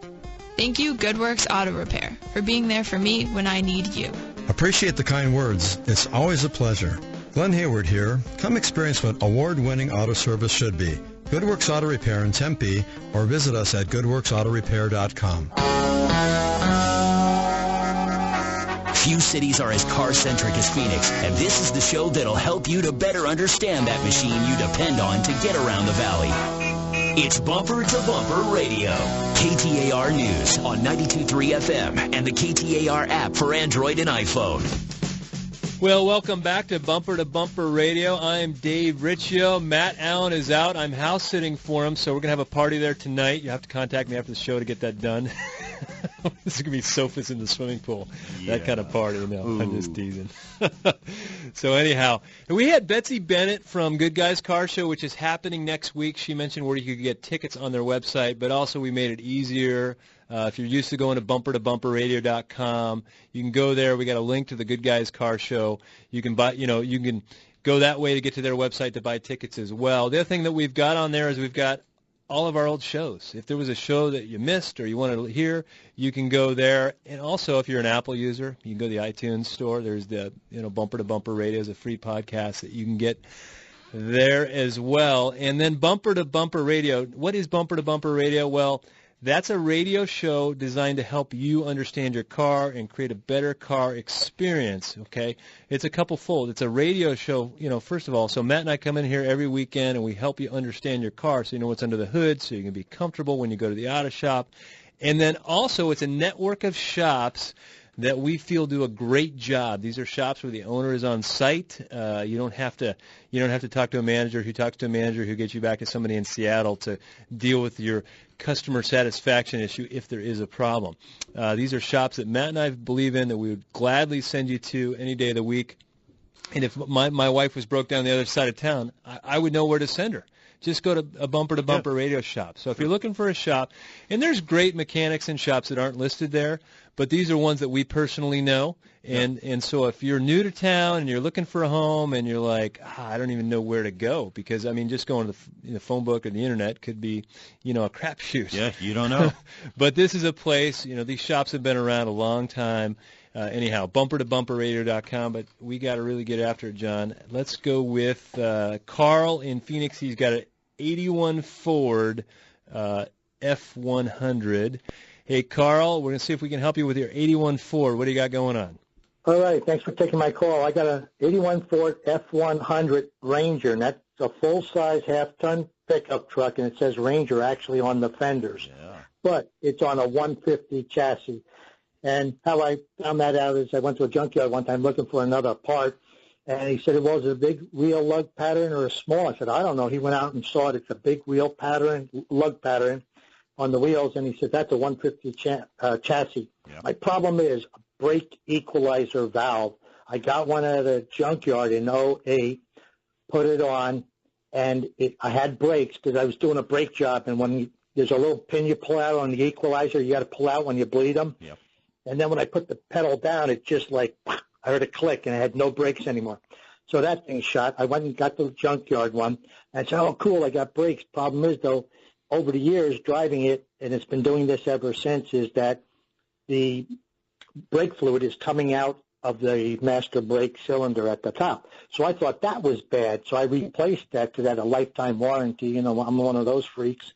Thank you, Good Works Auto Repair, for being there for me when I need you. Appreciate the kind words. It's always a pleasure. Glenn Hayward here. Come experience what award-winning auto service should be. Good Works Auto Repair in Tempe, or visit us at goodworksautorepair.com. Few cities are as car-centric as Phoenix, and this is the show that'll help you to better understand that machine you depend on to get around the valley. It's Bumper to Bumper Radio. KTAR News on 92.3 FM and the KTAR app for Android and iPhone. Well, welcome back to Bumper Radio. I'm Dave Riccio. Matt Allen is out. I'm house sitting for him, so we're going to have a party there tonight. You have to contact me after the show to get that done. This is going to be sofas in the swimming pool. Yeah. That kind of party. No, I'm just teasing. So anyhow, we had Betsy Bennett from Good Guys Car Show, which is happening next week. She mentioned where you could get tickets on their website, but also we made it easier. If you're used to going to bumpertobumperradio.com, you can go there. We got a link to the Good Guys Car Show. You can buy, you can go that way to get to their website to buy tickets as well. The other thing that we've got on there is we've got all of our old shows. If there was a show that you missed or you wanted to hear, you can go there. And also, if you're an Apple user, you can go to the iTunes store. There's the Bumper to Bumper Radio is a free podcast that you can get there as well. And then Bumper to Bumper Radio. What is Bumper to Bumper Radio? Well, that's a radio show designed to help you understand your car and create a better car experience, okay? It's a couple-fold. It's a radio show, first of all. So Matt and I come in here every weekend, and we help you understand your car so you know what's under the hood, so you can be comfortable when you go to the auto shop. And then also it's a network of shops that we feel do a great job. These are shops where the owner is on site. You don't have to talk to a manager who talks to a manager who gets you back to somebody in Seattle to deal with your customer satisfaction issue if there is a problem. These are shops that Matt and I believe in that we would gladly send you to any day of the week. And if my wife was broke down the other side of town, I would know where to send her. Just go to a bumper-to-bumper radio shop. So if you're looking for a shop, and there's great mechanics in shops that aren't listed there, but these are ones that we personally know. And so if you're new to town and you're looking for a home and you're like, I don't even know where to go, because, just going to the phone book or the Internet could be, a crapshoot. Yeah, you don't know. But this is a place, these shops have been around a long time. Anyhow, bumpertobumperradio.com, but we got to really get after it, John. Let's go with Carl in Phoenix. He's got an 81 Ford F100. Hey, Carl, we're going to see if we can help you with your 81 Ford. What do you got going on? All right, thanks for taking my call. I got a 81 Ford F100 Ranger, and that's a full-size half-ton pickup truck, and it says Ranger actually on the fenders. Yeah. But it's on a 150 chassis. And how I found that out is I went to a junkyard one time looking for another part, and he said, well, is it a big wheel lug pattern or a small? I said, I don't know. He went out and saw it. It's a big wheel pattern, lug pattern on the wheels, and he said, that's a 150 chassis. Yeah. My problem is a brake equalizer valve. I got one at a junkyard in 2008, put it on, and I had brakes because I was doing a brake job, and when there's a little pin you pull out on the equalizer, you got to pull out when you bleed them. Yep. And then when I put the pedal down, it just like, I heard a click, and I had no brakes anymore. So that thing shot. I went and got the junkyard one, and I said, oh, cool, I got brakes. Problem is, though, over the years driving it, and it's been doing this ever since, is that the brake fluid is coming out of the master brake cylinder at the top. So I thought that was bad. So I replaced that because it had a lifetime warranty. I'm one of those freaks.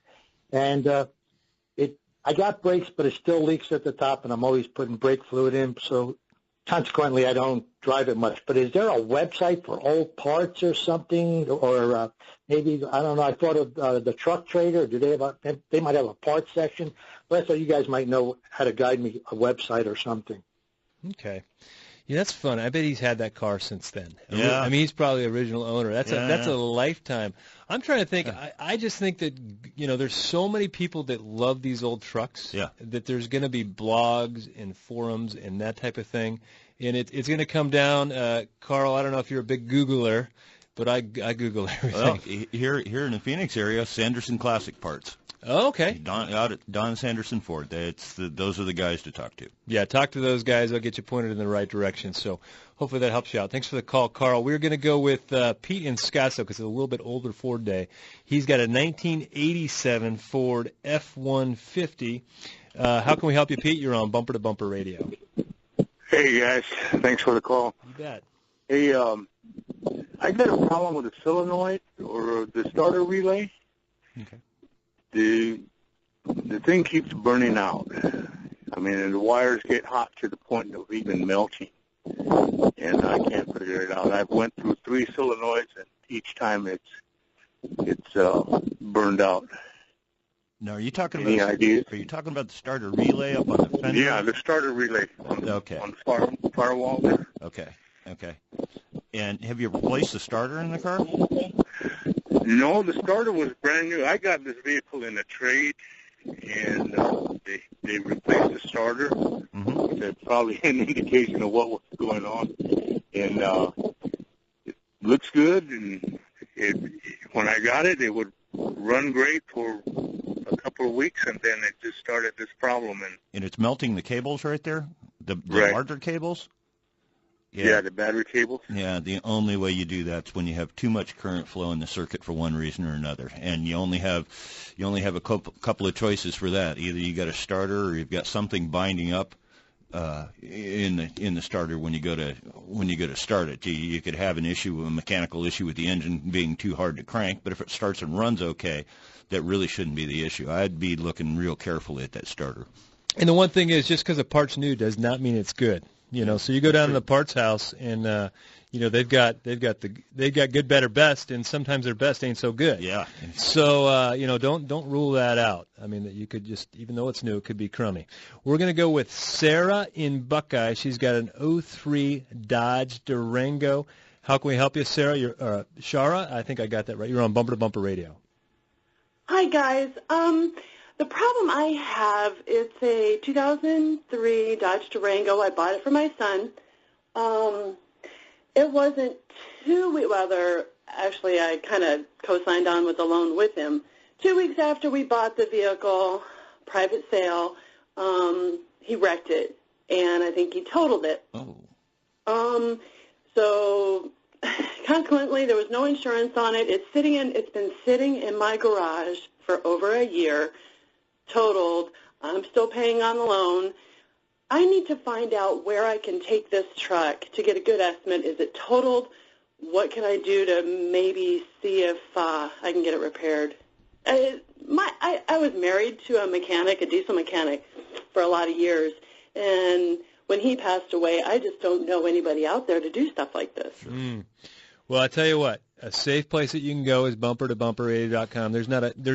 And I got brakes, but it still leaks at the top, and I'm always putting brake fluid in. So consequently, I don't drive it much. But is there a website for old parts or something? Or maybe, I don't know, I thought of the Truck Trader. Do they might have a parts section. But I thought you guys might know how to guide me a website or something. Okay. Yeah, that's fun. I bet he's had that car since then. Yeah. He's probably the original owner. That's a lifetime. I'm trying to think. I just think that, there's so many people that love these old trucks that there's going to be blogs and forums and that type of thing. And it's going to come down. Carl, I don't know if you're a big Googler, but I Google everything. Well, here in the Phoenix area, Sanderson Classic Parts. Oh, okay. Don Sanderson Ford. Those are the guys to talk to. Yeah, talk to those guys. They'll get you pointed in the right direction. So hopefully that helps you out. Thanks for the call, Carl. We're going to go with Pete in Scottsdale because it's a little bit older Ford day. He's got a 1987 Ford F-150. How can we help you, Pete? You're on Bumper to Bumper Radio. Hey, guys. Thanks for the call. You bet. Hey, I got a problem with the solenoid or the starter relay. Okay. The thing keeps burning out. And the wires get hot to the point of even melting, and I can't figure it out. I've went through 3 solenoids, and each time it's burned out. Now, are you talking Any about? ideas? Are you talking about the starter relay up on the fender? Yeah, the starter relay on the firewall there. Okay. And have you replaced the starter in the car? No, the starter was brand new. I got this vehicle in a trade, and they replaced the starter. That's probably an indication of what was going on. And it looks good, and when I got it, it would run great for a couple of weeks, and then it just started this problem. And it's melting the cables right there, the Right. larger cables? Yeah, the battery cables. Yeah, the only way you do that's when you have too much current flow in the circuit for one reason or another, and you only have a couple of choices for that. Either you got a starter or you've got something binding up in the starter when you go to start it. You could have a mechanical issue with the engine being too hard to crank, but if it starts and runs okay, that really shouldn't be the issue. I'd be looking real carefully at that starter. And the one thing is, just because a part's new does not mean it's good. So you go down to the parts house, and they've got good, better, best, and sometimes their best ain't so good. Yeah. So don't rule that out. I mean, that you could just, even though it's new, it could be crummy. We're gonna go with Sarah in Buckeye. She's got an 03 Dodge Durango. How can we help you, Sarah? You're Shara. I think I got that right. You're on Bumper to Bumper Radio. Hi, guys. The problem I have, it's a 2003 Dodge Durango. I bought it for my son. It wasn't actually I kind of co-signed on with the loan with him. 2 weeks after we bought the vehicle, private sale, he wrecked it, and I think he totaled it. So consequently, there was no insurance on it. It's been sitting in my garage for over a year. Totaled. I'm still paying on the loan. I need to find out where I can take this truck to get a good estimate. Is it totaled? What can I do to maybe see if I can get it repaired? I was married to a diesel mechanic, for a lot of years, and when he passed away, I just don't know anybody out there to do stuff like this. Well, I tell you what, a safe place that you can go is bumpertobumperradio.com. There's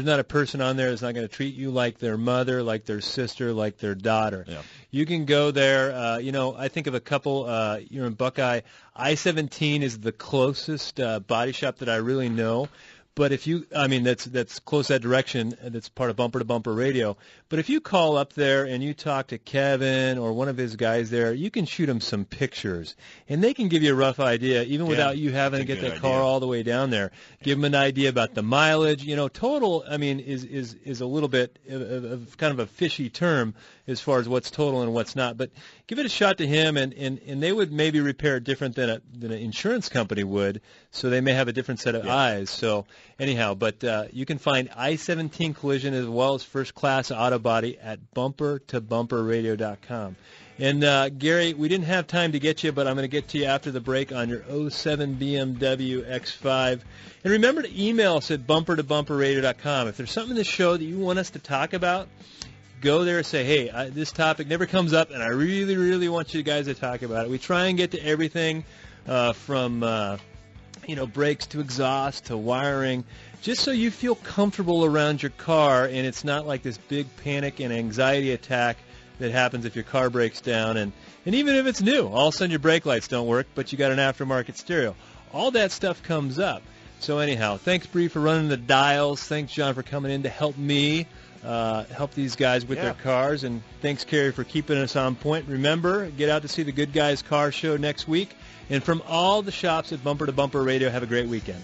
not a person on there that's not going to treat you like their mother, like their sister, like their daughter. Yeah. You can go there. I think of a couple. You're in Buckeye. I-17 is the closest body shop that I really know. But that's close that direction. That's part of Bumper to Bumper Radio. But if you call up there and you talk to Kevin or one of his guys there, you can shoot them some pictures, and they can give you a rough idea, even without you having to get that car all the way down there. Give them an idea about the mileage. Total, is a little bit of kind of a fishy term as far as what's total and what's not. But give it a shot to him, and they would maybe repair it different than an insurance company would, so they may have a different set of eyes. So anyhow, but you can find I-17 Collision as well as First Class Auto Body at bumpertobumperradio.com. And Gary, we didn't have time to get you, but I'm going to get to you after the break on your 07 BMW X5. And remember to email us at bumpertobumperradio.com. If there's something in the show that you want us to talk about, go there and say, hey, this topic never comes up, and I really, really want you guys to talk about it. We try and get to everything from brakes to exhaust to wiring, just so you feel comfortable around your car, and it's not like this big panic and anxiety attack that happens if your car breaks down. And even if it's new, all of a sudden your brake lights don't work, but you got an aftermarket stereo. All that stuff comes up. So anyhow, thanks, Bree, for running the dials. Thanks, John, for coming in to help me help these guys with their cars. And thanks, Carrie, for keeping us on point. Remember, get out to see the Good Guys Car Show next week. And from all the shops at Bumper to Bumper Radio, have a great weekend.